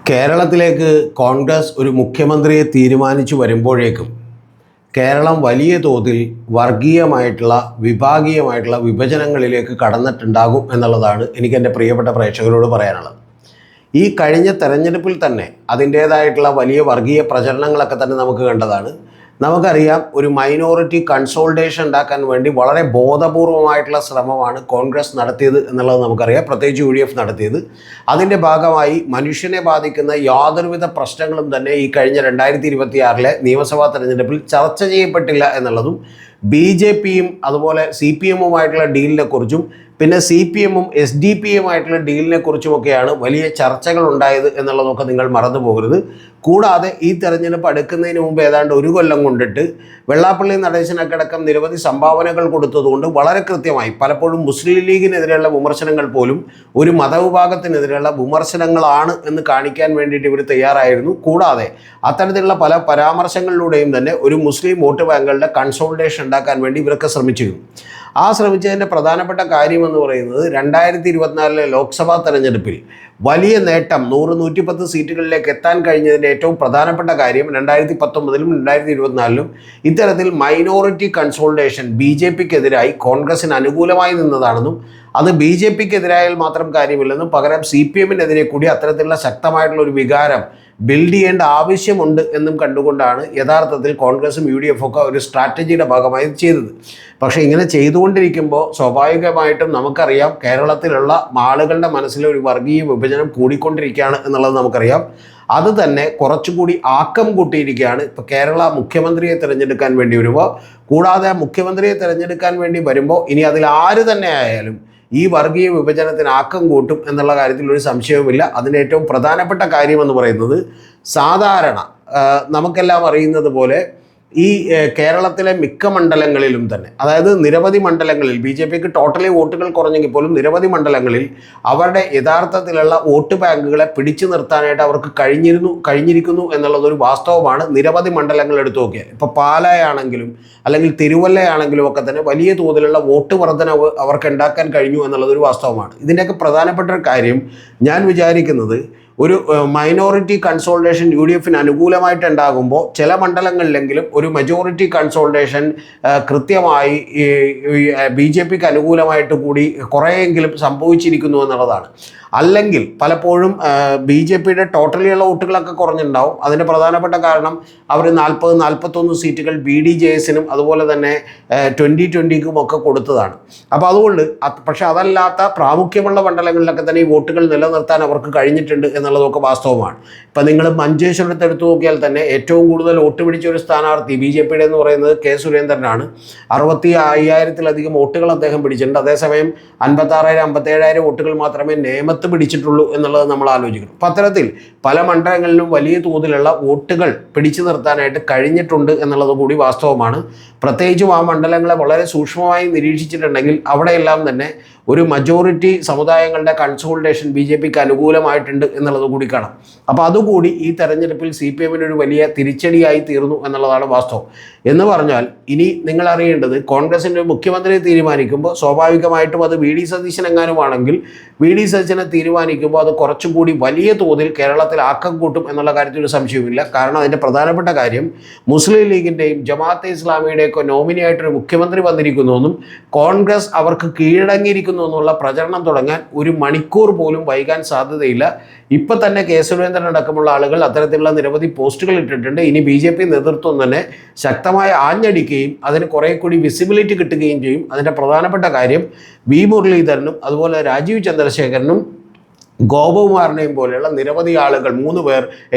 കേരളത്തിലേക്ക് കോൺഗ്രസ് ഒരു മുഖ്യമന്ത്രിയെ തീരുമാനിച്ചു വരുമ്പോഴേക്കും കേരളം വലിയ തോതിൽ വർഗീയമായിട്ടുള്ള വിഭാഗീയമായിട്ടുള്ള വിഭജനങ്ങളിലേക്ക് കടന്നിട്ടുണ്ടാകും എന്നുള്ളതാണ് എനിക്ക് എൻ്റെ പ്രിയപ്പെട്ട പ്രേക്ഷകരോട് പറയാനുള്ളത്. ഈ കഴിഞ്ഞ തെരഞ്ഞെടുപ്പിൽ തന്നെ അതിൻ്റേതായിട്ടുള്ള വലിയ വർഗീയ പ്രചരണങ്ങളൊക്കെ തന്നെ നമുക്ക് കണ്ടതാണ്. നമുക്കറിയാം, ഒരു മൈനോറിറ്റി കൺസോൾട്ടേഷൻ ഉണ്ടാക്കാൻ വേണ്ടി വളരെ ബോധപൂർവമായിട്ടുള്ള ശ്രമമാണ് കോൺഗ്രസ് നടത്തിയത് എന്നുള്ളത് നമുക്കറിയാം, പ്രത്യേകിച്ച് UDF നടത്തിയത്. അതിൻ്റെ ഭാഗമായി മനുഷ്യനെ ബാധിക്കുന്ന യാതൊരുവിധ പ്രശ്നങ്ങളും തന്നെ ഈ കഴിഞ്ഞ 2026 നിയമസഭാ തെരഞ്ഞെടുപ്പിൽ ചർച്ച ചെയ്യപ്പെട്ടില്ല എന്നുള്ളതും BJPയും അതുപോലെ CPMുമായിട്ടുള്ള ഡീലിനെ കുറിച്ചും പിന്നെ CPMും SDPയുമായിട്ടുള്ള ഡീലിനെ കുറിച്ചുമൊക്കെയാണ് വലിയ ചർച്ചകൾ ഉണ്ടായത് എന്നുള്ളതൊക്കെ നിങ്ങൾ മറന്നു പോകരുത്. കൂടാതെ ഈ തെരഞ്ഞെടുപ്പ് അടുക്കുന്നതിന് മുമ്പ് ഏതാണ്ട് ഒരു കൊല്ലം കൊണ്ടിട്ട് വെള്ളാപ്പള്ളി നടേശനക്കടക്കം നിരവധി സംഭാവനകൾ കൊടുത്തതുകൊണ്ട് വളരെ കൃത്യമായി പലപ്പോഴും മുസ്ലിം ലീഗിനെതിരെയുള്ള വിമർശനങ്ങൾ പോലും ഒരു മതവിഭാഗത്തിനെതിരെയുള്ള വിമർശനങ്ങളാണ് എന്ന് കാണിക്കാൻ വേണ്ടിയിട്ട് ഇവർ തയ്യാറായിരുന്നു. കൂടാതെ അത്തരത്തിലുള്ള പല പരാമർശങ്ങളിലൂടെയും തന്നെ ഒരു മുസ്ലിം വോട്ട് ബാങ്കുകളുടെ കൺസോൾട്ടേഷൻ ഉണ്ടാക്കാൻ വേണ്ടി ഇവരൊക്കെ ശ്രമിച്ചിരുന്നു. ആ ശ്രമിച്ചതിൻ്റെ പ്രധാനപ്പെട്ട കാര്യമെന്ന് പറയുന്നത് 2024 ലോക്സഭാ തെരഞ്ഞെടുപ്പിൽ വലിയ നേട്ടം 100-110 സീറ്റുകളിലേക്ക് എത്താൻ കഴിഞ്ഞതിൻ്റെ ഏറ്റവും പ്രധാനപ്പെട്ട കാര്യം 2019 2024 ഇത്തരത്തിൽ മൈനോറിറ്റി കൺസോൾട്ടേഷൻ BJPക്കെതിരായി കോൺഗ്രസിന് അനുകൂലമായി നിന്നതാണെന്നും അത് BJPക്കെതിരായാൽ മാത്രം കാര്യമില്ലെന്നും പകരം CPMനെതിരെ കൂടി അത്തരത്തിലുള്ള ശക്തമായിട്ടുള്ള ഒരു വികാരം ബിൽഡ് ചെയ്യേണ്ട ആവശ്യമുണ്ട് എന്നും കണ്ടുകൊണ്ടാണ് യഥാർത്ഥത്തിൽ കോൺഗ്രസും UDF ഒക്കെ ഒരു സ്ട്രാറ്റജിയുടെ ഭാഗമായി ചെയ്തത്. പക്ഷേ ഇങ്ങനെ ചെയ്തുകൊണ്ടിരിക്കുമ്പോൾ സ്വാഭാവികമായിട്ടും നമുക്കറിയാം, കേരളത്തിലുള്ള ആളുകളുടെ മനസ്സിൽ ഒരു വർഗീയ വിഭജനം കൂടിക്കൊണ്ടിരിക്കുകയാണ് എന്നുള്ളത് നമുക്കറിയാം. അത് തന്നെ കുറച്ചുകൂടി ആക്കം കൂട്ടിയിരിക്കുകയാണ് ഇപ്പോൾ കേരള മുഖ്യമന്ത്രിയെ തിരഞ്ഞെടുക്കാൻ വേണ്ടി വരുമ്പോൾ. കൂടാതെ മുഖ്യമന്ത്രിയെ തിരഞ്ഞെടുക്കാൻ വേണ്ടി വരുമ്പോൾ ഇനി അതിൽ ആര് തന്നെ ആയാലും ഈ വർഗീയ വിഭജനത്തിന് ആക്കം കൂട്ടും എന്നുള്ള കാര്യത്തിൽ ഒരു സംശയവുമില്ല. അതിൻ്റെ ഏറ്റവും പ്രധാനപ്പെട്ട കാര്യമെന്ന് പറയുന്നത്, സാധാരണ നമുക്കെല്ലാം അറിയുന്നത് പോലെ ഈ കേരളത്തിലെ മിക്ക മണ്ഡലങ്ങളിലും തന്നെ, അതായത് നിരവധി മണ്ഡലങ്ങളിൽ BJPക്ക് ടോട്ടലി വോട്ടുകൾ കുറഞ്ഞെങ്കിൽ പോലും നിരവധി മണ്ഡലങ്ങളിൽ അവരുടെ യഥാർത്ഥത്തിലുള്ള വോട്ട് ബാങ്കുകളെ പിടിച്ചു നിർത്താനായിട്ട് അവർക്ക് കഴിഞ്ഞിരിക്കുന്നു എന്നുള്ളതൊരു വാസ്തവമാണ്. നിരവധി മണ്ഡലങ്ങൾ എടുത്തു നോക്കിയാൽ, ഇപ്പോൾ പാലായാണെങ്കിലും അല്ലെങ്കിൽ തിരുവല്ലയാണെങ്കിലും ഒക്കെ തന്നെ വലിയ തോതിലുള്ള വോട്ട് വർധനവ് അവർക്ക് ഉണ്ടാക്കാൻ കഴിഞ്ഞു എന്നുള്ളതൊരു വാസ്തവമാണ്. ഇതിൻ്റെയൊക്കെ പ്രധാനപ്പെട്ട ഒരു കാര്യം ഞാൻ വിചാരിക്കുന്നത്, ഒരു മൈനോറിറ്റി കൺസോൾട്ടേഷൻ UDFന് അനുകൂലമായിട്ട് ഉണ്ടാകുമ്പോൾ ചില മണ്ഡലങ്ങളിലെങ്കിലും ഒരു മെജോറിറ്റി കൺസോൾട്ടേഷൻ കൃത്യമായി BJPക്ക് അനുകൂലമായിട്ട് കൂടി കുറേയെങ്കിലും സംഭവിച്ചിരിക്കുന്നു എന്നുള്ളതാണ്. അല്ലെങ്കിൽ പലപ്പോഴും BJPയുടെ ടോട്ടലിയുള്ള വോട്ടുകളൊക്കെ കുറഞ്ഞിട്ടുണ്ടാവും. അതിൻ്റെ പ്രധാനപ്പെട്ട കാരണം അവർ 40-41 സീറ്റുകൾ BDJSനും അതുപോലെ തന്നെ 2020ക്കും ഒക്കെ കൊടുത്തതാണ്. അപ്പോൾ അതുകൊണ്ട് പക്ഷേ അതല്ലാത്ത പ്രാമുഖ്യമുള്ള മണ്ഡലങ്ങളിലൊക്കെ തന്നെ ഈ വോട്ടുകൾ നിലനിർത്താൻ അവർക്ക് കഴിഞ്ഞിട്ടുണ്ട് എന്നുള്ളതൊക്കെ വാസ്തവമാണ്. ഇപ്പം നിങ്ങൾ മഞ്ചേശ്വരത്ത് എടുത്തു നോക്കിയാൽ തന്നെ ഏറ്റവും കൂടുതൽ വോട്ട് പിടിച്ച ഒരു സ്ഥാനാർത്ഥി BJPയുടെ എന്ന് പറയുന്നത് K. സുരേന്ദ്രനാണ്. 65,000-ലധികം വോട്ടുകൾ അദ്ദേഹം പിടിച്ചിട്ടുണ്ട്. അതേസമയം 56,000-57,000 വോട്ടുകൾ മാത്രമേ നേമത്ത് പിടിച്ചിട്ടുള്ളൂ എന്നുള്ളത് നമ്മൾ ആലോചിക്കണം. അപ്പം അത്തരത്തിൽ പല മണ്ഡലങ്ങളിലും വലിയ തോതിലുള്ള വോട്ടുകൾ പിടിച്ചു നിർത്താനായിട്ട് കഴിഞ്ഞിട്ടുണ്ട് എന്നുള്ളത് കൂടി വാസ്തവമാണ്. പ്രത്യേകിച്ചും ആ മണ്ഡലങ്ങളെ വളരെ സൂക്ഷ്മമായി നിരീക്ഷിച്ചിട്ടുണ്ടെങ്കിൽ അവിടെയെല്ലാം തന്നെ ഒരു മജോറിറ്റി സമുദായങ്ങളുടെ കൺസോൾട്ടേഷൻ BJPക്ക് അനുകൂലമായിട്ടുണ്ട് എന്നുള്ളത് കൂടി കാണാം. അപ്പോൾ അതുകൂടി ഈ തെരഞ്ഞെടുപ്പിൽ CPMന് ഒരു വലിയ തിരിച്ചടിയായി തീർന്നു എന്നുള്ളതാണ് വാസ്തവം. എന്ന് പറഞ്ഞാൽ ഇനി നിങ്ങൾ അറിയേണ്ടത്, കോൺഗ്രസിൻ്റെ മുഖ്യമന്ത്രിയെ തീരുമാനിക്കുമ്പോൾ സ്വാഭാവികമായിട്ടും അത് VD സതീശൻ എങ്ങാനുമാണെങ്കിൽ VD സതീശനെ തീരുമാനിക്കുമ്പോൾ അത് കുറച്ചുകൂടി വലിയ തോതിൽ കേരളത്തിൽ ആക്കം കൂട്ടും എന്നുള്ള കാര്യത്തിൽ ഒരു സംശയവുമില്ല. കാരണം അതിൻ്റെ പ്രധാനപ്പെട്ട കാര്യം, മുസ്ലിം ലീഗിൻ്റെയും ജമാഅത്തെ ഇസ്ലാമിയുടെയൊക്കെ നോമിനിയായിട്ടൊരു മുഖ്യമന്ത്രി വന്നിരിക്കുന്നുവെന്നും കോൺഗ്രസ് അവർക്ക് കീഴടങ്ങിയിരിക്കുന്നു എന്നുള്ള പ്രചരണം തുടങ്ങാൻ ഒരു മണിക്കൂർ പോലും വൈകാൻ സാധ്യതയില്ല. ഇപ്പം തന്നെ K. സുരേന്ദ്രൻ അടക്കമുള്ള ആളുകൾ അത്തരത്തിലുള്ള നിരവധി പോസ്റ്റുകൾ ഇട്ടിട്ടുണ്ട്. ഇനി BJP നേതൃത്വം തന്നെ ശക്തമായ ആഞ്ഞടിക്കുകയും അതിന് കുറേ കൂടി വിസിബിലിറ്റി കിട്ടുകയും ചെയ്യും. അതിൻ്റെ പ്രധാനപ്പെട്ട കാര്യം, V. മുരളീധരനും അതുപോലെ രാജീവ് ചന്ദ്രശേഖരനും ഗോപകുമാറിനെയും പോലെയുള്ള നിരവധി ആളുകൾ 3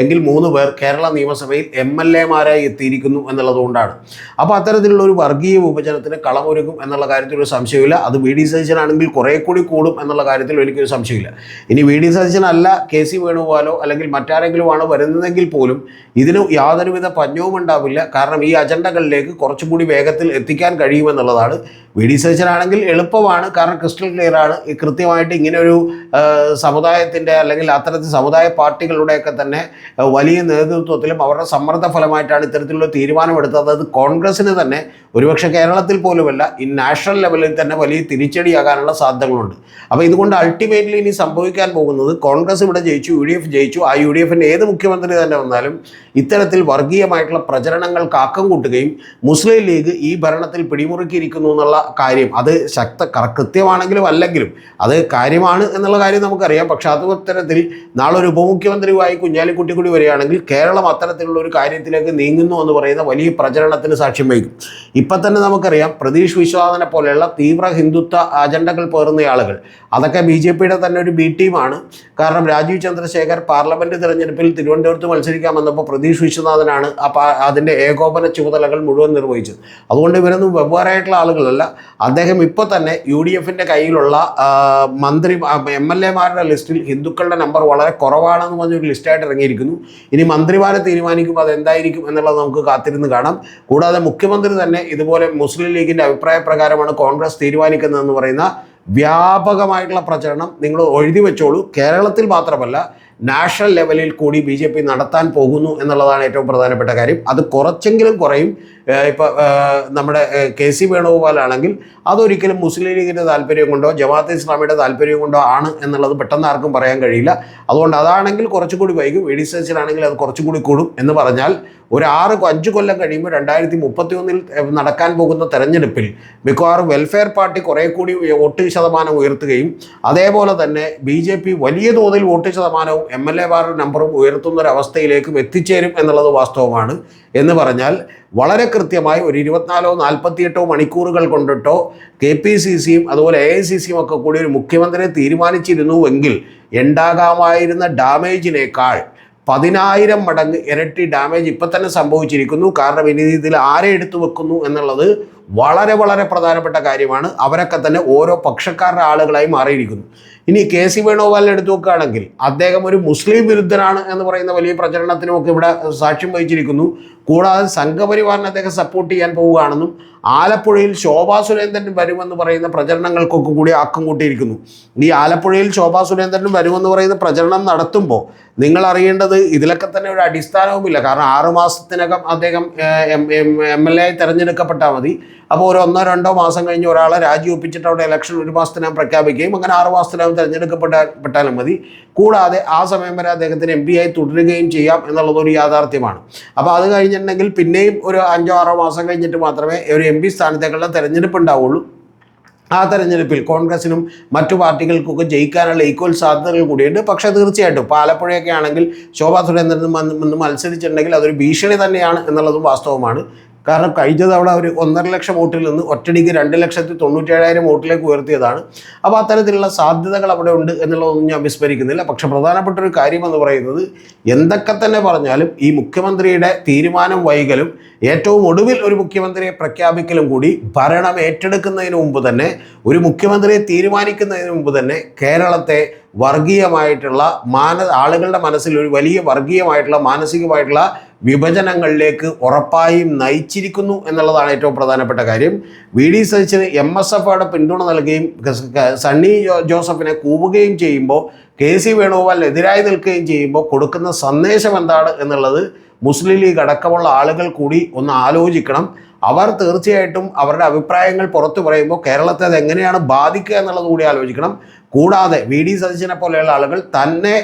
പേർ കേരള നിയമസഭയിൽ MLAമാരായി എത്തിയിരിക്കുന്നു എന്നുള്ളതുകൊണ്ടാണ്. അപ്പോൾ അത്തരത്തിലുള്ള ഒരു വർഗീയ വിഭജനത്തിന് കളമൊരുക്കും എന്നുള്ള കാര്യത്തിൽ ഒരു സംശയമില്ല. അത് VD സതീശനാണെങ്കിൽ കുറേ കൂടി കൂടും എന്നുള്ള കാര്യത്തിൽ എനിക്കൊരു സംശയമില്ല. ഇനി VD സതീശനല്ല KC വേണുഗോപാലോ അല്ലെങ്കിൽ മറ്റാരെങ്കിലുമാണ് വരുന്നതെങ്കിൽ പോലും ഇതിന് യാതൊരുവിധ പഞ്ഞവും ഉണ്ടാവില്ല. കാരണം ഈ അജണ്ടകളിലേക്ക് കുറച്ചുകൂടി വേഗത്തിൽ എത്തിക്കാൻ കഴിയുമെന്നുള്ളതാണ്. VD സതീശനാണെങ്കിൽ എളുപ്പമാണ്, കാരണം ക്രിസ്റ്റൽ ക്ലിയർ ആണ്. കൃത്യമായിട്ട് ഇങ്ങനെ ഒരു സമുദായ സമുദായത്തിൻ്റെ അല്ലെങ്കിൽ അത്തരത്തിൽ സമുദായ പാർട്ടികളുടെയൊക്കെ തന്നെ വലിയ നേതൃത്വത്തിലും അവരുടെ സമ്മർദ്ദ ഫലമായിട്ടാണ് ഇത്തരത്തിലുള്ള തീരുമാനമെടുത്തത്. അത് കോൺഗ്രസ്സിന് തന്നെ ഒരുപക്ഷെ കേരളത്തിൽ പോലുമല്ല ഈ നാഷണൽ ലെവലിൽ തന്നെ വലിയ തിരിച്ചടിയാകാനുള്ള സാധ്യതകളുണ്ട്. അപ്പോൾ ഇതുകൊണ്ട് അൾട്ടിമേറ്റ്ലി ഇനി സംഭവിക്കാൻ പോകുന്നത് കോൺഗ്രസ് ഇവിടെ ജയിച്ചു, UDF ജയിച്ചു, ആ UDFൻ്റെ ഏത് മുഖ്യമന്ത്രി തന്നെ വന്നാലും ഇത്തരത്തിൽ വർഗീയമായിട്ടുള്ള പ്രചരണങ്ങൾക്ക് ആക്കം കൂട്ടുകയും മുസ്ലിം ലീഗ് ഈ ഭരണത്തിൽ പിടിമുറുക്കിയിരിക്കുന്നു എന്നുള്ള കാര്യം അത് കൃത്യമാണെങ്കിലും അല്ലെങ്കിലും അത് കാര്യമാണ് എന്നുള്ള കാര്യം നമുക്കറിയാം. പക്ഷെ അത് അത്തരത്തിൽ നാളെ ഒരു ഉപമുഖ്യമന്ത്രിയുമായി കുഞ്ഞാലിക്കുട്ടി കൂടി വരികയാണെങ്കിൽ കേരളം അത്തരത്തിലുള്ള ഒരു കാര്യത്തിലേക്ക് നീങ്ങുന്നു എന്ന് പറയുന്ന വലിയ പ്രചരണത്തിന് സാക്ഷ്യം വഹിക്കും. ഇപ്പം തന്നെ നമുക്കറിയാം പ്രതീഷ് വിശ്വനാഥനെ പോലെയുള്ള തീവ്ര ഹിന്ദുത്വ അജണ്ടകൾ പേറുന്ന ആളുകൾ അതൊക്കെ BJPയുടെ തന്നെ ഒരു ബി ടീമാണ്. കാരണം രാജീവ് ചന്ദ്രശേഖർ പാർലമെൻറ്റ് തിരഞ്ഞെടുപ്പിൽ തിരുവനന്തപുരത്ത് മത്സരിക്കാൻ വന്നപ്പോൾ പ്രതീഷ് വിശ്വനാഥനാണ് അതിൻ്റെ ഏകോപന ചുമതലകൾ മുഴുവൻ നിർവഹിച്ചത്. അതുകൊണ്ട് ഇവരൊന്നും വെവ്വേറായിട്ടുള്ള ആളുകളല്ല. അദ്ദേഹം ഇപ്പോൾ തന്നെ UDFൻ്റെ കയ്യിലുള്ള MLA-മാരുടെ ലിസ്റ്റിൽ ഹിന്ദുക്കളുടെ നമ്പർ വളരെ കുറവാണെന്ന് പറഞ്ഞൊരു ലിസ്റ്റായിട്ട് ഇറങ്ങിയിരിക്കുന്നു. ഇനി മന്ത്രിമാരെ തീരുമാനിക്കും അതെന്തായിരിക്കും എന്നുള്ളത് നമുക്ക് കാത്തിരുന്ന് കാണാം. കൂടാതെ മുഖ്യമന്ത്രി തന്നെ ഇതുപോലെ മുസ്ലിം ലീഗിൻ്റെ അഭിപ്രായ പ്രകാരമാണ് കോൺഗ്രസ് തീരുമാനിക്കുന്നതെന്ന് പറയുന്ന വ്യാപകമായിട്ടുള്ള പ്രചരണം നിങ്ങൾ എഴുതി വെച്ചോളൂ. കേരളത്തിൽ മാത്രമല്ല നാഷണൽ ലെവലിൽ കൂടി BJP നടത്താൻ പോകുന്നു എന്നുള്ളതാണ് ഏറ്റവും പ്രധാനപ്പെട്ട കാര്യം. അത് കുറച്ചെങ്കിലും കുറയും. ഇപ്പോൾ നമ്മുടെ KC വേണുഗോപാലാണെങ്കിൽ അതൊരിക്കലും മുസ്ലിം ലീഗിൻ്റെ താല്പര്യം കൊണ്ടോ ജമാഅത്തെ ഇസ്ലാമിയുടെ താല്പര്യം കൊണ്ടോ ആണ് എന്നുള്ളത് പെട്ടെന്ന് ആർക്കും പറയാൻ കഴിയില്ല. അതുകൊണ്ട് അതാണെങ്കിൽ കുറച്ചുകൂടി വൈകും. VD സതീശനാണെങ്കിൽ അത് കുറച്ചുകൂടി കൂടും എന്ന് പറഞ്ഞാൽ ഒരു 5 കൊല്ലം കഴിയുമ്പോൾ 2031 നടക്കാൻ പോകുന്ന തെരഞ്ഞെടുപ്പിൽ മിക്കവാറും വെൽഫെയർ പാർട്ടി കുറേ കൂടി വോട്ട് ശതമാനം ഉയർത്തുകയും അതേപോലെ തന്നെ BJP വലിയ തോതിൽ വോട്ട് ശതമാനവും MLA-മാരുടെ നമ്പറും ഉയർത്തുന്നൊരവസ്ഥയിലേക്കും എത്തിച്ചേരും എന്നുള്ളത് വാസ്തവമാണ്. എന്ന് പറഞ്ഞാൽ വളരെ കൃത്യമായി ഒരു 24-48 മണിക്കൂറുകൾ കൊണ്ടിട്ടോ KPCCയും അതുപോലെ AICCയും ഒക്കെ കൂടി ഒരു മുഖ്യമന്ത്രിയെ തീരുമാനിച്ചിരുന്നുവെങ്കിൽ ഉണ്ടാകാമായിരുന്ന ഡാമേജിനേക്കാൾ 10,000 മടങ്ങ് ഇരട്ടി ഡാമേജ് ഇപ്പം തന്നെ സംഭവിച്ചിരിക്കുന്നു. കാരണം ഇനി ഇതിൽ ആരെ എടുത്തു വെക്കുന്നു എന്നുള്ളത് വളരെ വളരെ പ്രധാനപ്പെട്ട കാര്യമാണ്. അവരൊക്കെ തന്നെ ഓരോ പക്ഷക്കാരുടെ ആളുകളായി മാറിയിരിക്കുന്നു. ഇനി KC വേണുഗോപാലിനെ എടുത്തു നോക്കുകയാണെങ്കിൽ അദ്ദേഹം ഒരു മുസ്ലിം വിരുദ്ധനാണ് എന്ന് പറയുന്ന വലിയ പ്രചരണത്തിനുമൊക്കെ ഇവിടെ സാക്ഷ്യം വഹിച്ചിരിക്കുന്നു. കൂടാതെ സംഘപരിവാറിനെ അദ്ദേഹം സപ്പോർട്ട് ചെയ്യാൻ പോവുകയാണെന്നും ആലപ്പുഴയിൽ ശോഭാ സുരേന്ദ്രൻ വരുമെന്ന് പറയുന്ന പ്രചരണങ്ങൾക്കൊക്കെ കൂടി ആക്കം കൂട്ടിയിരിക്കുന്നു. ഈ ആലപ്പുഴയിൽ ശോഭാ സുരേന്ദ്രൻ വരുമെന്ന് പറയുന്ന പ്രചരണം നടത്തുമ്പോൾ നിങ്ങൾ അറിയേണ്ടത് ഇതിലൊക്കെ തന്നെ ഒരു അടിസ്ഥാനവുമില്ല. കാരണം 6 മാസത്തിനകം അദ്ദേഹം MLA തിരഞ്ഞെടുക്കപ്പെട്ടാൽ മതി. അപ്പോൾ ഒരു 1-2 മാസം കഴിഞ്ഞ് ഒരാളെ രാജിവെപ്പിച്ചിട്ട് അവിടെ ഇലക്ഷൻ 1 മാസത്തിനകം പ്രഖ്യാപിക്കുകയും അങ്ങനെ 6 മാസത്തിനകം തിരഞ്ഞെടുക്കപ്പെട്ടാലും മതി. കൂടാതെ ആ സമയം വരെ അദ്ദേഹത്തിന് MP ആയി തുടരുകയും ചെയ്യാം എന്നുള്ളതൊരു യാഥാർത്ഥ്യമാണ്. അപ്പോൾ അത് കഴിഞ്ഞിട്ടുണ്ടെങ്കിൽ പിന്നെയും ഒരു 5-6 മാസം കഴിഞ്ഞിട്ട് മാത്രമേ ഒരു MP സ്ഥാനത്തേക്കുള്ള തിരഞ്ഞെടുപ്പ് ഉണ്ടാവുള്ളൂ. ആ തെരഞ്ഞെടുപ്പിൽ കോൺഗ്രസിനും മറ്റു പാർട്ടികൾക്കൊക്കെ ജയിക്കാനുള്ള ഈക്വൽ സാധ്യതകൾ കൂടിയുണ്ട്. പക്ഷേ തീർച്ചയായിട്ടും ഇപ്പോൾ ആലപ്പുഴയൊക്കെ ആണെങ്കിൽ ശോഭാ സുരേന്ദ്രൻ മത്സരിച്ചിട്ടുണ്ടെങ്കിൽ അതൊരു ഭീഷണി തന്നെയാണ് എന്നുള്ളതും വാസ്തവമാണ്. കാരണം കഴിഞ്ഞ തവണ ഒരു 1.5 ലക്ഷം വോട്ടിൽ നിന്ന് ഒറ്റടിക്ക് 2,97,000 വോട്ടിലേക്ക് ഉയർത്തിയതാണ്. അപ്പോൾ അത്തരത്തിലുള്ള സാധ്യതകൾ അവിടെ ഉണ്ട് എന്നുള്ളതൊന്നും ഞാൻ വിസ്മരിക്കുന്നില്ല. പക്ഷേ പ്രധാനപ്പെട്ട ഒരു കാര്യം എന്ന് പറയുന്നത് എന്തൊക്കെ തന്നെ പറഞ്ഞാലും ഈ മുഖ്യമന്ത്രിയുടെ തീരുമാനം വൈകലും ഏറ്റവും ഒടുവിൽ ഒരു മുഖ്യമന്ത്രിയെ പ്രഖ്യാപിക്കലും കൂടി ഭരണം ഏറ്റെടുക്കുന്നതിന് മുമ്പ് തന്നെ ഒരു മുഖ്യമന്ത്രിയെ തീരുമാനിക്കുന്നതിന് മുമ്പ് തന്നെ കേരളത്തെ വർഗീയമായിട്ടുള്ള ആളുകളുടെ മനസ്സിൽ ഒരു വലിയ വർഗീയമായിട്ടുള്ള മാനസികമായിട്ടുള്ള വിഭജനങ്ങളിലേക്ക് ഉറപ്പായും നയിച്ചിരിക്കുന്നു എന്നുള്ളതാണ് ഏറ്റവും പ്രധാനപ്പെട്ട കാര്യം. VD സതീശന് MSFയുടെ പിന്തുണ നൽകുകയും സണ്ണി ജോസഫിനെ കൂവുകയും ചെയ്യുമ്പോൾ KC വേണുഗോപാലിനെതിരായി നിൽക്കുകയും ചെയ്യുമ്പോൾ കൊടുക്കുന്ന സന്ദേശം എന്താണ് എന്നുള്ളത് മുസ്ലിം ലീഗ് അടക്കമുള്ള ആളുകൾ കൂടി ഒന്ന് ആലോചിക്കണം. അവർ തീർച്ചയായിട്ടും അവരുടെ അഭിപ്രായങ്ങൾ പുറത്തു പറയുമ്പോൾ കേരളത്തെ അത് എങ്ങനെയാണ് ബാധിക്കുക എന്നുള്ളത് കൂടി ആലോചിക്കണം. കൂടാതെ VD സതീശനെ പോലെയുള്ള ആളുകൾ തന്നെ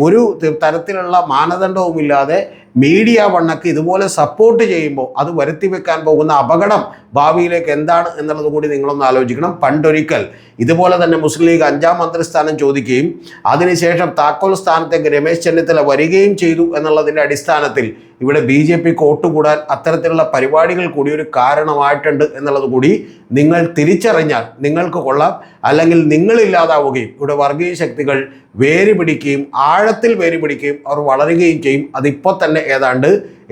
ഒരു തരത്തിലുള്ള മാനദണ്ഡവുമില്ലാതെ മീഡിയ വണ്ണക്ക് ഇതുപോലെ സപ്പോർട്ട് ചെയ്യുമ്പോൾ അത് വരുത്തി വെക്കാൻ പോകുന്ന അപകടം ഭാവിയിലേക്ക് എന്താണ് എന്നുള്ളത് കൂടി നിങ്ങളൊന്ന് ആലോചിക്കണം. പണ്ടൊരിക്കൽ ഇതുപോലെ തന്നെ മുസ്ലിം ലീഗ് 5ാം മന്ത്രിസ്ഥാനം ചോദിക്കുകയും അതിനുശേഷം താക്കോൽ സ്ഥാനത്തേക്ക് രമേശ് ചെന്നിത്തല വരികയും ചെയ്തു എന്നുള്ളതിൻ്റെ അടിസ്ഥാനത്തിൽ ഇവിടെ BJPക്ക് വോട്ടുകൂടാൻ അത്തരത്തിലുള്ള പരിപാടികൾ കൂടി ഒരു കാരണമായിട്ടുണ്ട് എന്നുള്ളത് കൂടി നിങ്ങൾ തിരിച്ചറിഞ്ഞാൽ നിങ്ങൾക്ക് കൊള്ളാം. അല്ലെങ്കിൽ നിങ്ങളില്ലാതാവുകയും ഇവിടെ വർഗീയ ശക്തികൾ വേര് പിടിക്കുകയും ആഴത്തിൽ വേര് പിടിക്കുകയും അവർ വളരുകയും ചെയ്യും. അതിപ്പോൾ തന്നെ ഏതാണ്ട്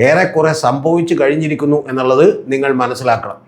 ഏറെക്കുറെ സംഭവിച്ചു കഴിഞ്ഞിരിക്കുന്നു എന്നുള്ളത് നിങ്ങൾ മനസ്സിലാക്കണം.